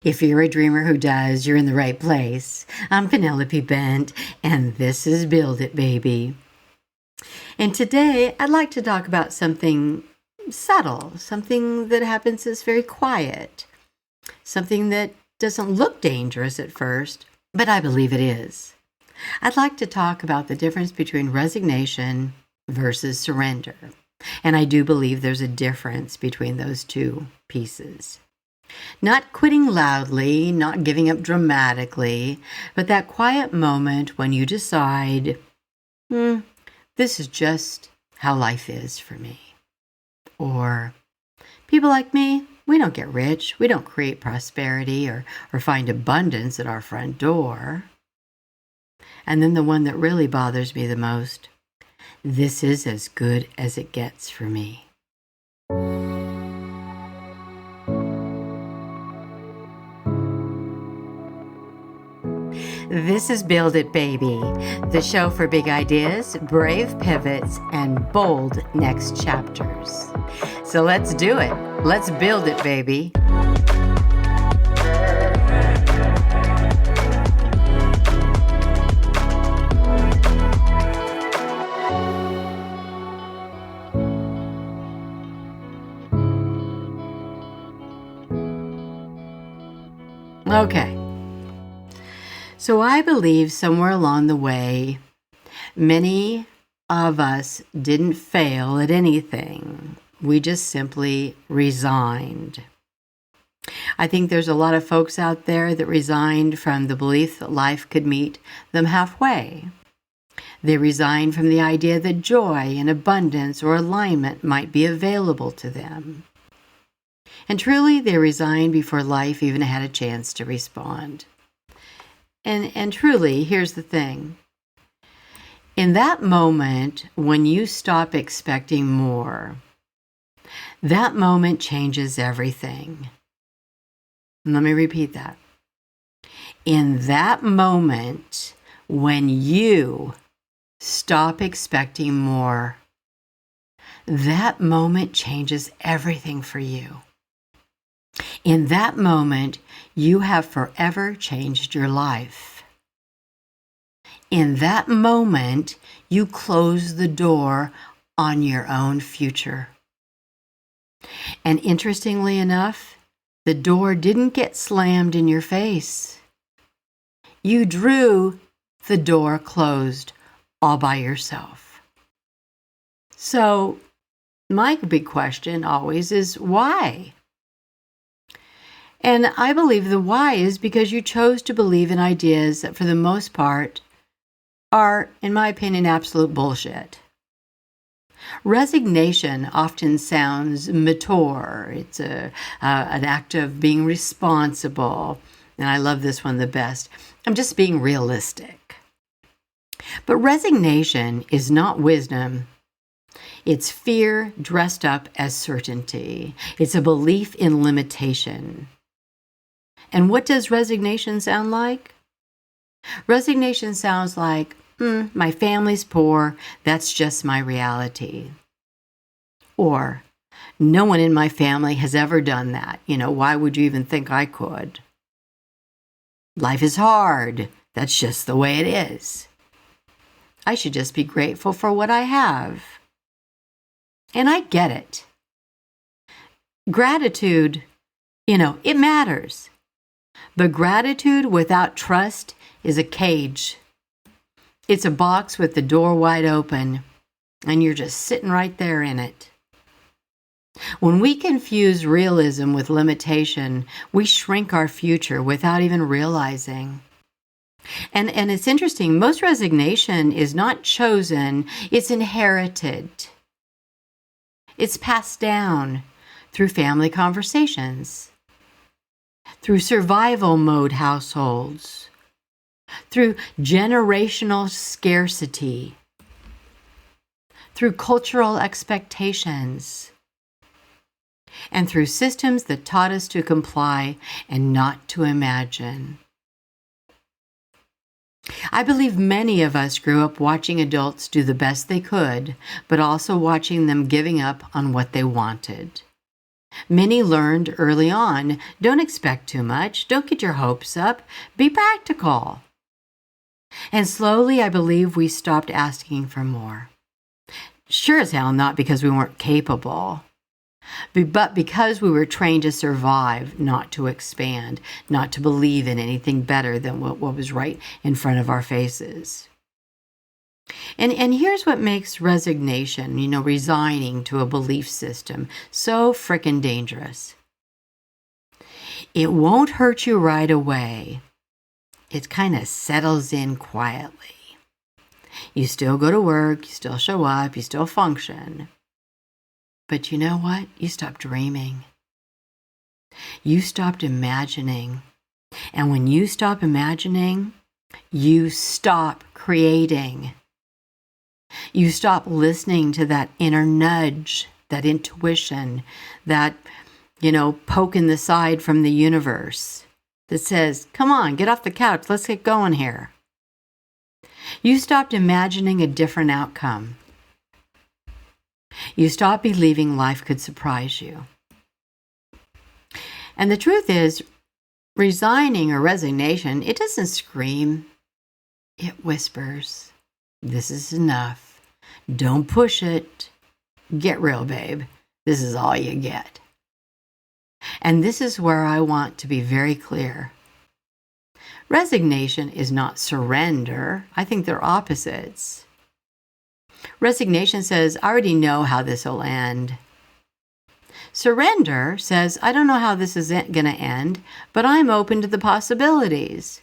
If you're a dreamer who does, you're in the right place. I'm Penelope Bent, and this is Build It, Baby. And today, I'd like to talk about something subtle, something that happens that's very quiet, something that doesn't look dangerous at first, but I believe it is. I'd like to talk about the difference between resignation versus surrender. And I do believe there's a difference between those two pieces. Not quitting loudly, not giving up dramatically, but that quiet moment when you decide, this is just how life is for me. Or, people like me, we don't get rich, we don't create prosperity or find abundance at our front door. And then the one that really bothers me the most, this is as good as it gets for me. This is Build It, Baby, the show for big ideas, brave pivots, and bold next chapters. So let's do it. Let's build it, baby. Okay. So I believe somewhere along the way, many of us didn't fail at anything. We just simply resigned. I think there's a lot of folks out there that resigned from the belief that life could meet them halfway. They resigned from the idea that joy and abundance or alignment might be available to them. And truly, they resigned before life even had a chance to respond. And truly, here's the thing. In that moment, when you stop expecting more, that moment changes everything. And let me repeat that. In that moment, when you stop expecting more, that moment changes everything for you. In that moment, you have forever changed your life. In that moment, you close the door on your own future. And interestingly enough, the door didn't get slammed in your face. You drew the door closed all by yourself. So, my big question always is why? And I believe the why is because you chose to believe in ideas that for the most part are, in my opinion, absolute bullshit. Resignation often sounds mature. It's an act of being responsible. And I love this one the best. I'm just being realistic. But resignation is not wisdom. It's fear dressed up as certainty. It's a belief in limitation. And what does resignation sound like? Resignation sounds like, my family's poor, that's just my reality. Or, no one in my family has ever done that. Why would you even think I could? Life is hard, that's just the way it is. I should just be grateful for what I have. And I get it. Gratitude, it matters. But gratitude without trust is a cage. It's a box with the door wide open, and you're just sitting right there in it. When we confuse realism with limitation, we shrink our future without even realizing. And it's interesting, most resignation is not chosen, it's inherited. It's passed down through family conversations, through survival mode households, through generational scarcity, through cultural expectations, and through systems that taught us to comply and not to imagine. I believe many of us grew up watching adults do the best they could, but also watching them giving up on what they wanted. Many learned early on, don't expect too much, don't get your hopes up, be practical. And slowly, I believe we stopped asking for more. Sure as hell not because we weren't capable, but because we were trained to survive, not to expand, not to believe in anything better than what was right in front of our faces. And here's what makes resignation, resigning to a belief system, so frickin' dangerous. It won't hurt you right away. It kind of settles in quietly. You still go to work, you still show up, you still function. But you know what? You stop dreaming. You stopped imagining. And when you stop imagining, you stop creating. You stop listening to that inner nudge, that intuition, that, poke in the side from the universe that says, come on, get off the couch, let's get going here. You stopped imagining a different outcome. You stopped believing life could surprise you. And the truth is, resigning or resignation, it doesn't scream. It whispers, this is enough. Don't push it. Get real, babe. This is all you get. And this is where I want to be very clear. Resignation is not surrender. I think they're opposites. Resignation says, I already know how this will end. Surrender says, I don't know how this is going to end, but I'm open to the possibilities.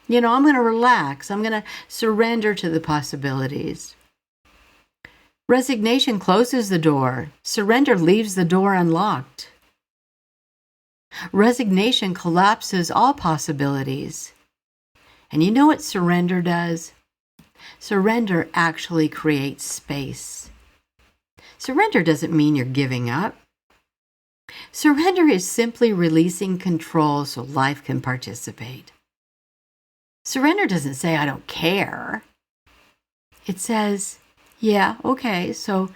I'm going to relax. I'm going to surrender to the possibilities. Resignation closes the door. Surrender leaves the door unlocked. Resignation collapses all possibilities. And you know what surrender does? Surrender actually creates space. Surrender doesn't mean you're giving up. Surrender is simply releasing control so life can participate. Surrender doesn't say, I don't care. It says, yeah, okay, so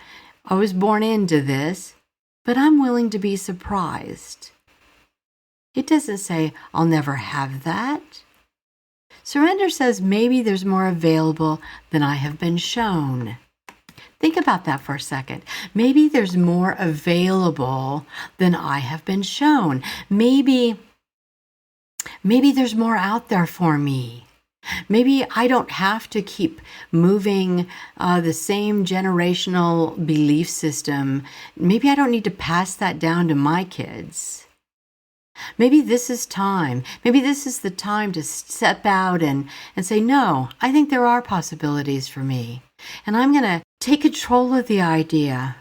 I was born into this, but I'm willing to be surprised. It doesn't say, I'll never have that. Surrender says, maybe there's more available than I have been shown. Think about that for a second. Maybe there's more available than I have been shown. Maybe there's more out there for me. Maybe I don't have to keep moving the same generational belief system. Maybe I don't need to pass that down to my kids. Maybe this is time. Maybe this is the time to step out and say, no, I think there are possibilities for me. And I'm going to take control of the idea.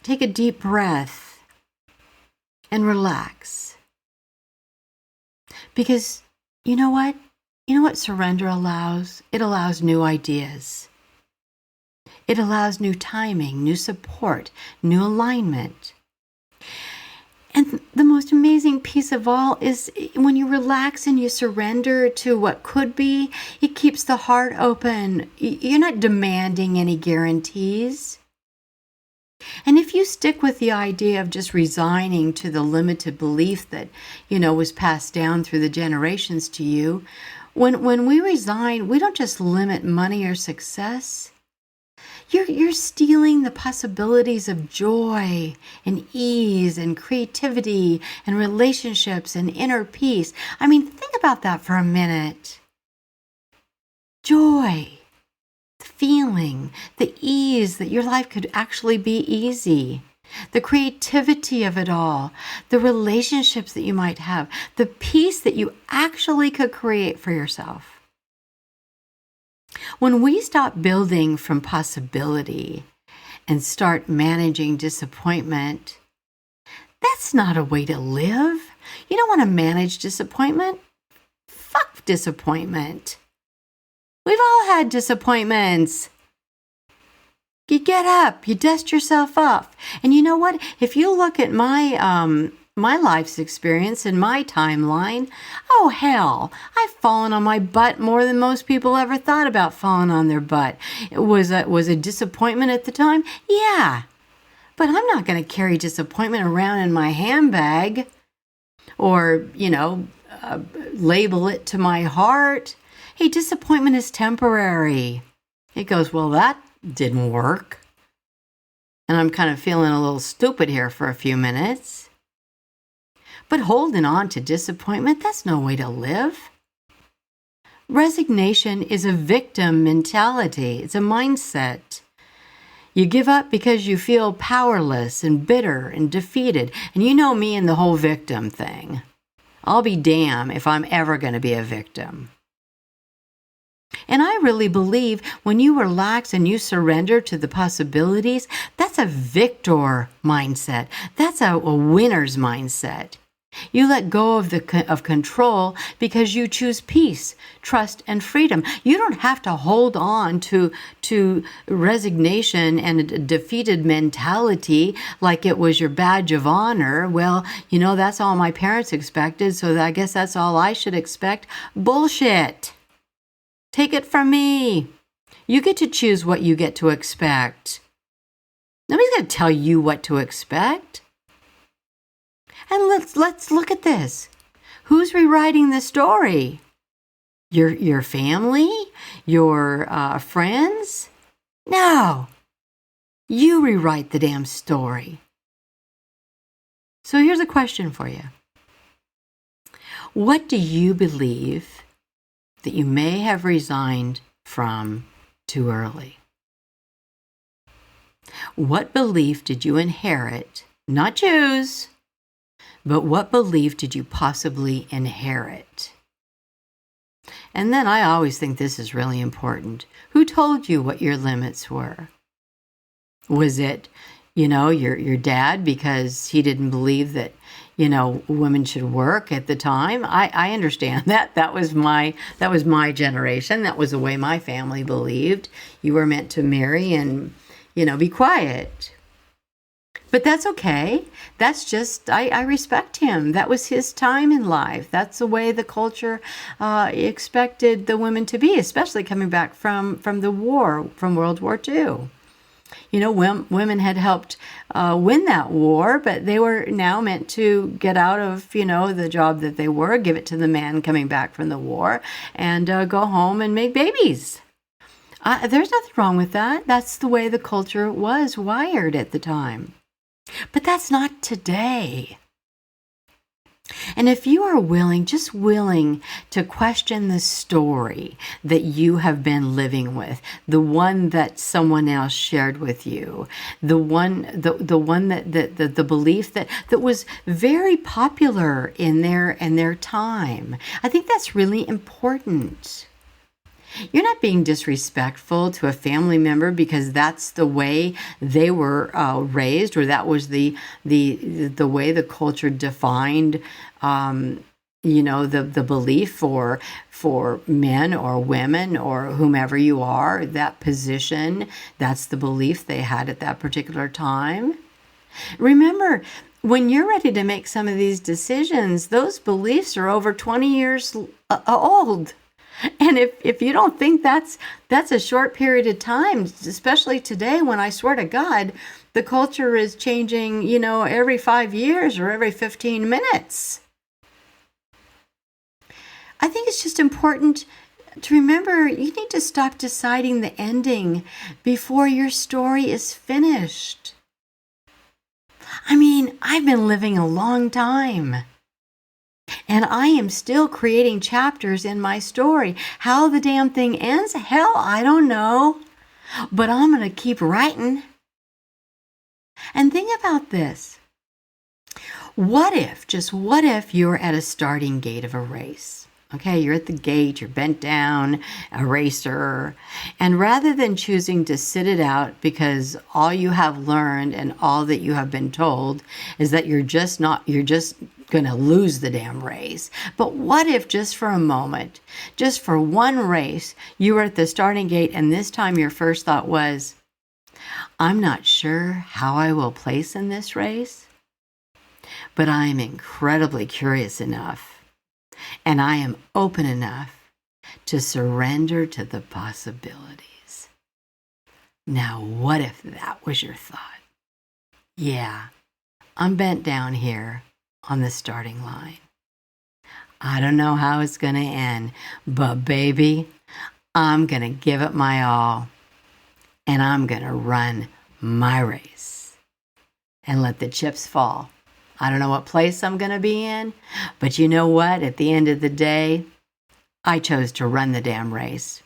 Take a deep breath and relax. Because you know what? You know what surrender allows? It allows new ideas. It allows new timing, new support, new alignment. And the most amazing piece of all is when you relax and you surrender to what could be, it keeps the heart open. You're not demanding any guarantees. And if you stick with the idea of just resigning to the limited belief that, was passed down through the generations to you, when we resign, we don't just limit money or success. You're stealing the possibilities of joy and ease and creativity and relationships and inner peace. I mean, think about that for a minute. Joy, the feeling, the ease that your life could actually be easy, the creativity of it all, the relationships that you might have, the peace that you actually could create for yourself. When we stop building from possibility and start managing disappointment, that's not a way to live. You don't want to manage disappointment. Fuck disappointment. We've all had disappointments. You get up, you dust yourself off. And you know what? If you look at my life's experience and my timeline, oh hell, I've fallen on my butt more than most people ever thought about falling on their butt. It was a disappointment at the time? Yeah. But I'm not going to carry disappointment around in my handbag or, label it to my heart. Hey, disappointment is temporary. It goes, well, that didn't work. And I'm kind of feeling a little stupid here for a few minutes. But holding on to disappointment, that's no way to live. Resignation is a victim mentality. It's a mindset. You give up because you feel powerless and bitter and defeated. And you know me and the whole victim thing. I'll be damned if I'm ever going to be a victim. And I really believe when you relax and you surrender to the possibilities, that's a victor mindset. That's a winner's mindset. You let go of control because you choose peace, trust, and freedom. You don't have to hold on to resignation and a defeated mentality like it was your badge of honor. Well, that's all my parents expected, so I guess that's all I should expect. Bullshit. Take it from me. You get to choose what you get to expect. Nobody's going to tell you what to expect. And let's look at this. Who's rewriting the story? Your family? Your friends? No. You rewrite the damn story. So here's a question for you. What do you believe that you may have resigned from too early? What belief did you inherit, not choose, but what belief did you possibly inherit? And then I always think this is really important. Who told you what your limits were? Was it, your dad because he didn't believe that, women should work at the time? I understand that. That was my generation. That was the way my family believed. You were meant to marry and, be quiet. But that's okay. That's just, I respect him. That was his time in life. That's the way the culture expected the women to be, especially coming back from the war, from World War II. Women had helped win that war, but they were now meant to get out of, the job that they were, give it to the man coming back from the war, and go home and make babies. There's nothing wrong with that. That's the way the culture was wired at the time. But that's not today. And if you are willing to question the story that you have been living with, the one that someone else shared with you, the belief that was very popular in their time, I think that's really important. You're not being disrespectful to a family member because that's the way they were raised, or that was the way the culture defined, the belief for men or women or whomever you are, that position. That's the belief they had at that particular time. Remember, when you're ready to make some of these decisions, those beliefs are over 20 years old. And if you don't think that's a short period of time, especially today when I swear to God, the culture is changing, every 5 years or every 15 minutes. I think it's just important to remember you need to stop deciding the ending before your story is finished. I've been living a long time. And I am still creating chapters in my story. How the damn thing ends? Hell, I don't know. But I'm going to keep writing. And think about this. What if you're at a starting gate of a race? Okay, you're at the gate, you're bent down, a racer. And rather than choosing to sit it out because all you have learned and all that you have been told is that you're just going to lose the damn race. But what if just for a moment, just for one race, you were at the starting gate and this time your first thought was, I'm not sure how I will place in this race, but I am incredibly curious enough and I am open enough to surrender to the possibilities. Now, what if that was your thought? Yeah, I'm bent down here on the starting line. I don't know how it's going to end, but baby, I'm going to give it my all, and I'm going to run my race and let the chips fall. I don't know what place I'm going to be in, but you know what? At the end of the day, I chose to run the damn race.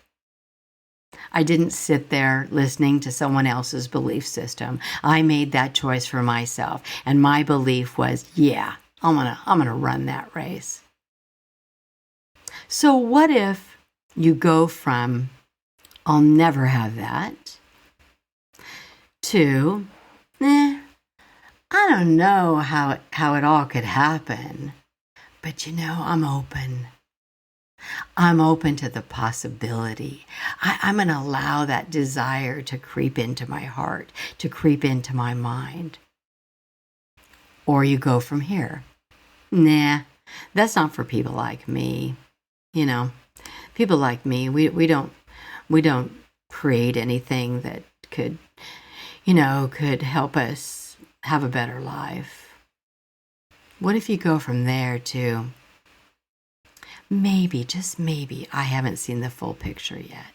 I didn't sit there listening to someone else's belief system. I made that choice for myself, and my belief was, yeah, I'm gonna run that race. So what if you go from I'll never have that to I don't know how it all could happen, but I'm open. I'm open to the possibility. I'm going to allow that desire to creep into my heart, to creep into my mind. Or you go from here. Nah, that's not for people like me. People like me, we don't create anything that could help us have a better life. What if you go from there to maybe, just maybe, I haven't seen the full picture yet.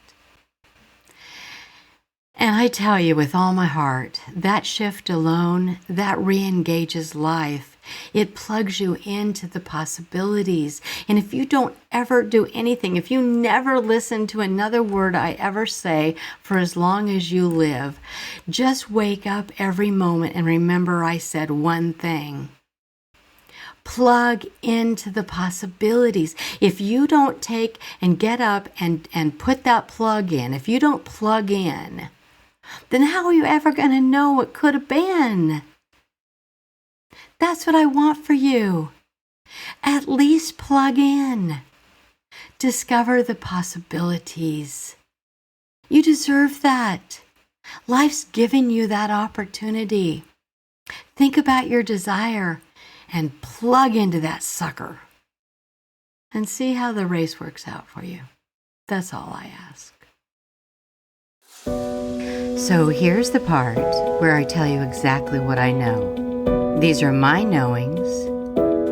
And I tell you with all my heart, that shift alone, that re-engages life. It plugs you into the possibilities. And if you don't ever do anything, if you never listen to another word I ever say for as long as you live, just wake up every moment and remember I said one thing. Plug into the possibilities. If you don't take and get up and put that plug in, if you don't plug in, then how are you ever going to know what could have been? That's what I want for you. At least plug in. Discover the possibilities. You deserve that. Life's given you that opportunity. Think about your desire and plug into that sucker and see how the race works out for you. That's all I ask. So here's the part where I tell you exactly what I know. These are my knowings,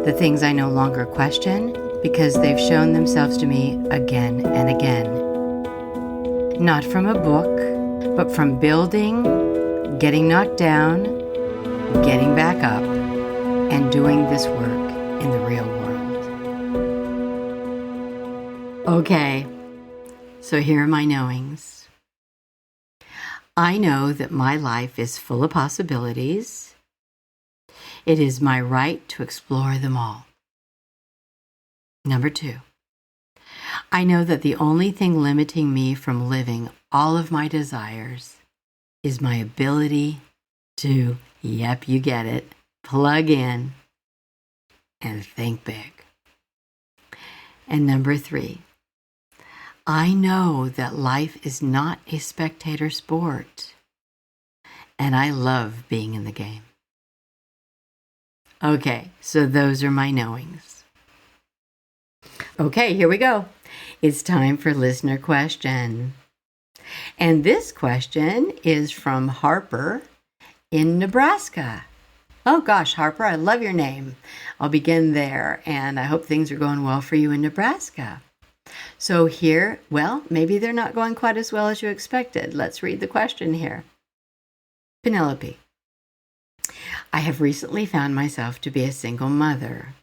the things I no longer question because they've shown themselves to me again and again. Not from a book, but from building, getting knocked down, getting back up, and doing this work in the real world. Okay, so here are my knowings. I know that my life is full of possibilities. It is my right to explore them all. Number 2, I know that the only thing limiting me from living all of my desires is my ability to, yep, you get it, plug in and think big. And number 3, I know that life is not a spectator sport, and I love being in the game. Okay, so those are my knowings. Okay, here we go. It's time for listener question. And this question is from Harper in Nebraska. Oh gosh, Harper, I love your name. I'll begin there, and I hope things are going well for you in Nebraska. So here, well, maybe they're not going quite as well as you expected. Let's read the question here. Penelope, I have recently found myself to be a single mother.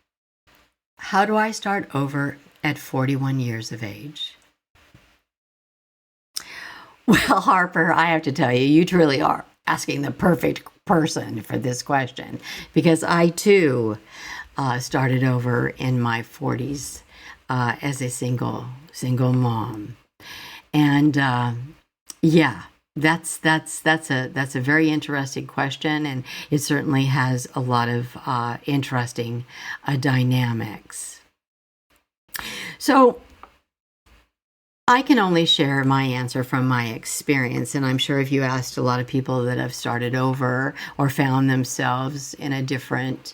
How do I start over at 41 years of age? Well, Harper, I have to tell you, you truly are asking the perfect person for this question, because I too started over in my 40s as a single mom, and yeah, that's a very interesting question, and it certainly has a lot of interesting dynamics. So I can only share my answer from my experience, and I'm sure if you asked a lot of people that have started over or found themselves in a different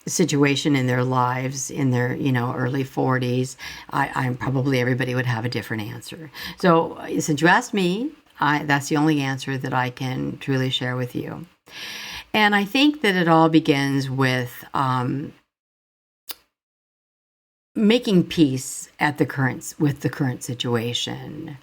situation in their lives, in their early 40s, I'm probably everybody would have a different answer. So since you asked me, that's the only answer that I can truly share with you. And I think that it all begins with making peace with the current situation.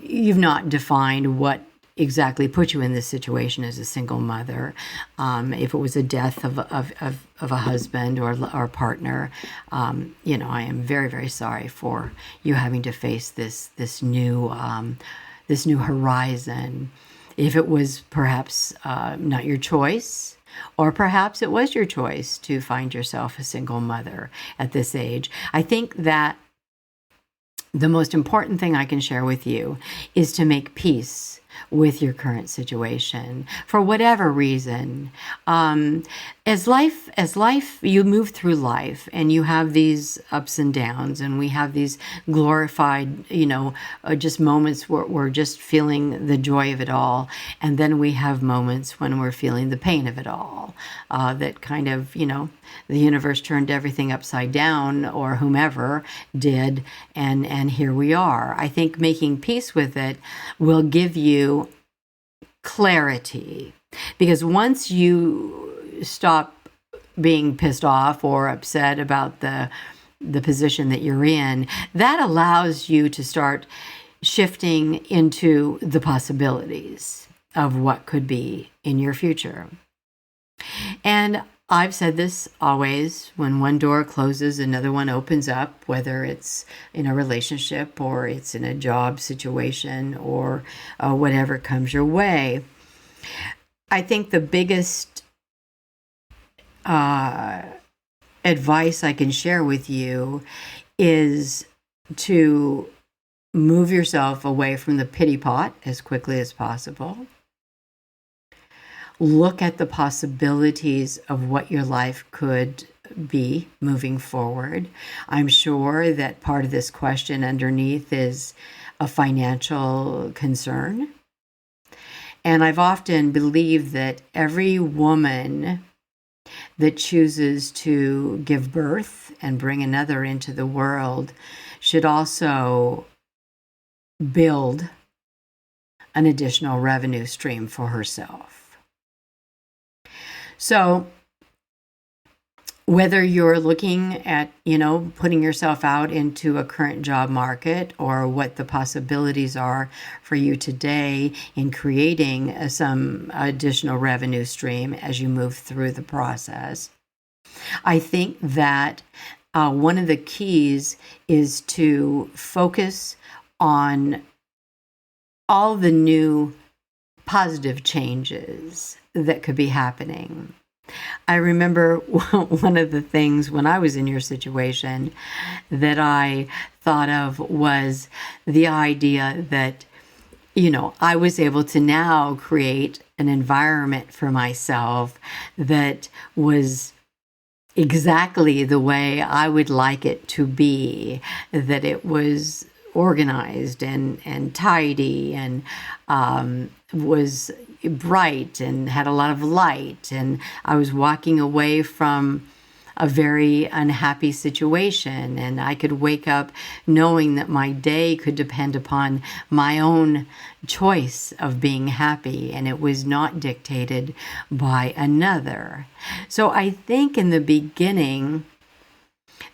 You've not defined what exactly put you in this situation as a single mother. If it was a death of a husband or partner, I am very, very sorry for you having to face this new horizon. If it was perhaps not your choice, or perhaps it was your choice to find yourself a single mother at this age, I think that the most important thing I can share with you is to make peace with your current situation for whatever reason. As life, you move through life and you have these ups and downs, and we have these glorified, just moments where we're just feeling the joy of it all. And then we have moments when we're feeling the pain of it all, that kind of, the universe turned everything upside down, or whomever did, and here we are. I think making peace with it will give you clarity, because once you stop being pissed off or upset about the position that you're in, that allows you to start shifting into the possibilities of what could be in your future. And I've said this always: when one door closes, another one opens up, whether it's in a relationship or it's in a job situation or whatever comes your way. I think the biggest advice I can share with you is to move yourself away from the pity pot as quickly as possible. Look at the possibilities of what your life could be moving forward. I'm sure that part of this question underneath is a financial concern. And I've often believed that every woman that chooses to give birth and bring another into the world should also build an additional revenue stream for herself. So whether you're looking at, putting yourself out into a current job market, or what the possibilities are for you today in creating some additional revenue stream as you move through the process, I think that one of the keys is to focus on all the new positive changes that could be happening. I remember one of the things when I was in your situation that I thought of was the idea that, I was able to now create an environment for myself that was exactly the way I would like it to be, that it was organized and tidy and was bright and had a lot of light. And I was walking away from a very unhappy situation, and I could wake up knowing that my day could depend upon my own choice of being happy, and it was not dictated by another. So I think in the beginning,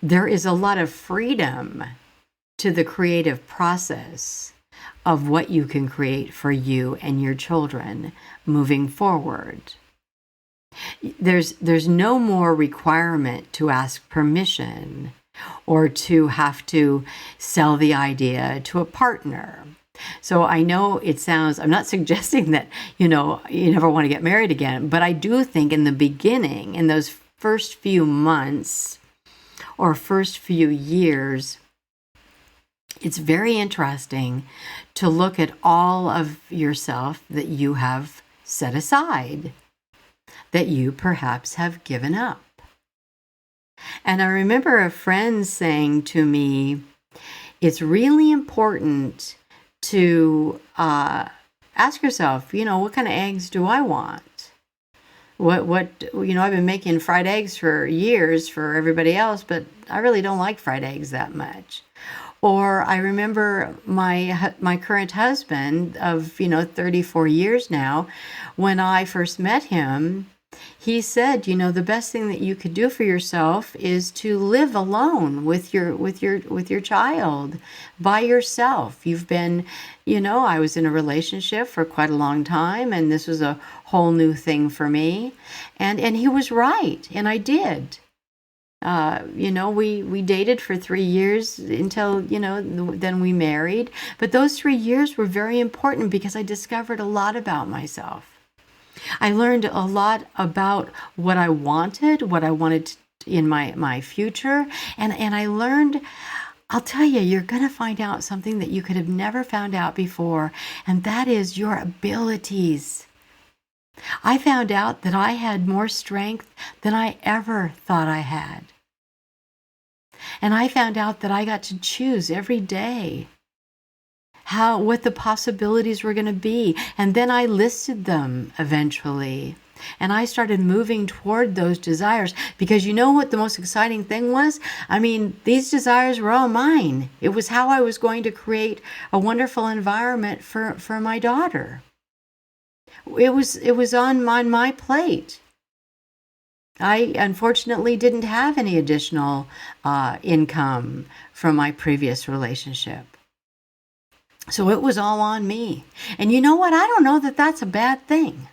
there is a lot of freedom to the creative process of what you can create for you and your children moving forward. There's no more requirement to ask permission or to have to sell the idea to a partner. So I know it sounds, I'm not suggesting that, you never want to get married again, but I do think in the beginning, in those first few months or first few years, it's very interesting to look at all of yourself that you have set aside, that you perhaps have given up. And I remember a friend saying to me, it's really important to ask yourself, what kind of eggs do I want? I've been making fried eggs for years for everybody else, but I really don't like fried eggs that much. Or I remember my current husband of, 34 years now, when I first met him, he said, the best thing that you could do for yourself is to live alone with your child by yourself. You've been, I was in a relationship for quite a long time, and this was a whole new thing for me. And he was right, and I did. We dated for 3 years until, then we married. But those 3 years were very important because I discovered a lot about myself. I learned a lot about what I wanted in my future. And I learned, I'll tell you, you're going to find out something that you could have never found out before. And that is your abilities. I found out that I had more strength than I ever thought I had. And I found out that I got to choose every day what the possibilities were going to be. And then I listed them eventually. And I started moving toward those desires, because you know what the most exciting thing was? These desires were all mine. It was how I was going to create a wonderful environment for my daughter. It was on my plate. I unfortunately didn't have any additional income from my previous relationship. So it was all on me. And you know what? I don't know that that's a bad thing.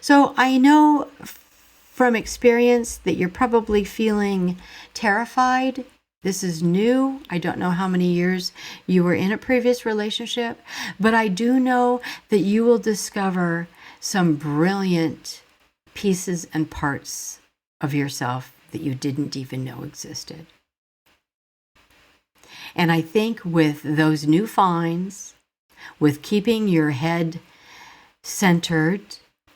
So I know from experience that you're probably feeling terrified. This is new. I don't know how many years you were in a previous relationship, but I do know that you will discover some brilliant pieces and parts of yourself that you didn't even know existed. And I think with those new finds, with keeping your head centered,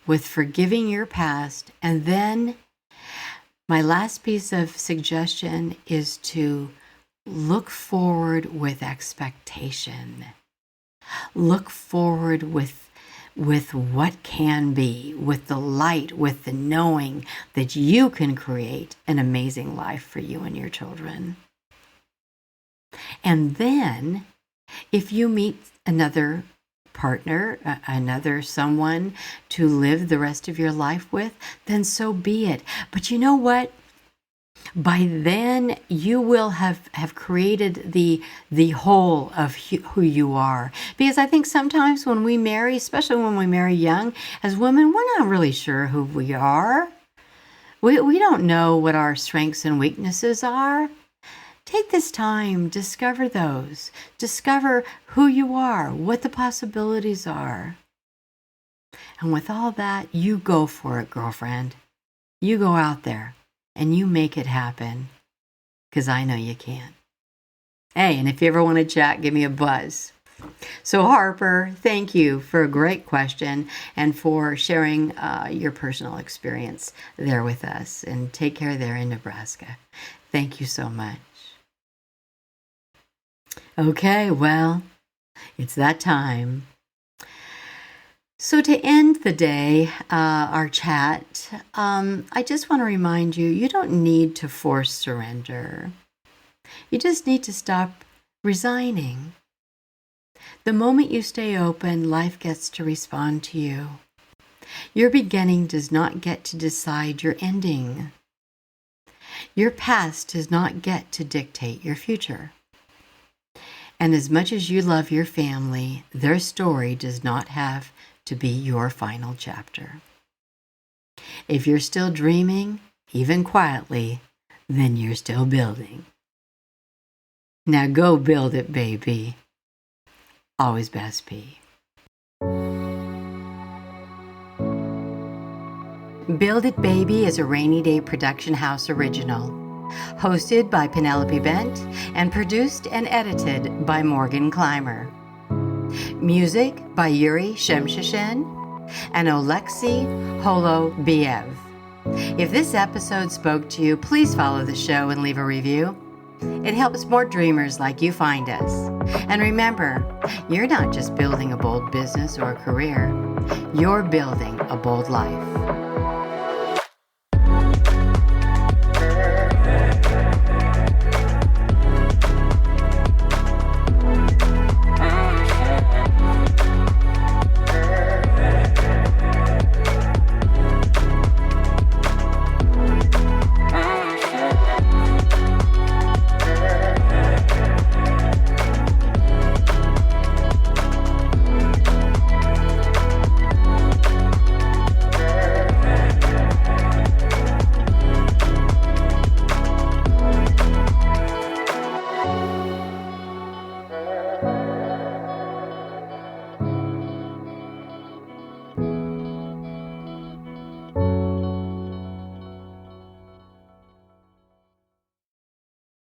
with forgiving your past, and then my last piece of suggestion is to look forward with expectation. Look forward with what can be, with the light, with the knowing that you can create an amazing life for you and your children. And then, if you meet another partner, another someone to live the rest of your life with, then so be it. But you know what? By then, you will have created the whole of who you are. Because I think sometimes when we marry, especially when we marry young, as women, we're not really sure who we are. We don't know what our strengths and weaknesses are. Take this time, discover those. Discover who you are, what the possibilities are. And with all that, you go for it, girlfriend. You go out there and you make it happen, because I know you can. Hey, and if you ever want to chat, give me a buzz. So Harper, thank you for a great question and for sharing your personal experience there with us. And take care there in Nebraska. Thank you so much. Okay, well, it's that time. So to end the day, our chat, I just want to remind you, you don't need to force surrender. You just need to stop resigning. The moment you stay open, life gets to respond to you. Your beginning does not get to decide your ending. Your past does not get to dictate your future. And as much as you love your family, their story does not have to be your final chapter. If you're still dreaming, even quietly, then you're still building. Now go build it, baby. Always Best P. Build It Baby is a Rainy Day Production House original, hosted by Penelope Bent and produced and edited by Morgan Clymer. Music by Yuri Shemshashin and Oleksiy Holobiev. If this episode spoke to you, please follow the show and leave a review. It helps more dreamers like you find us. And remember, you're not just building a bold business or career, you're building a bold life.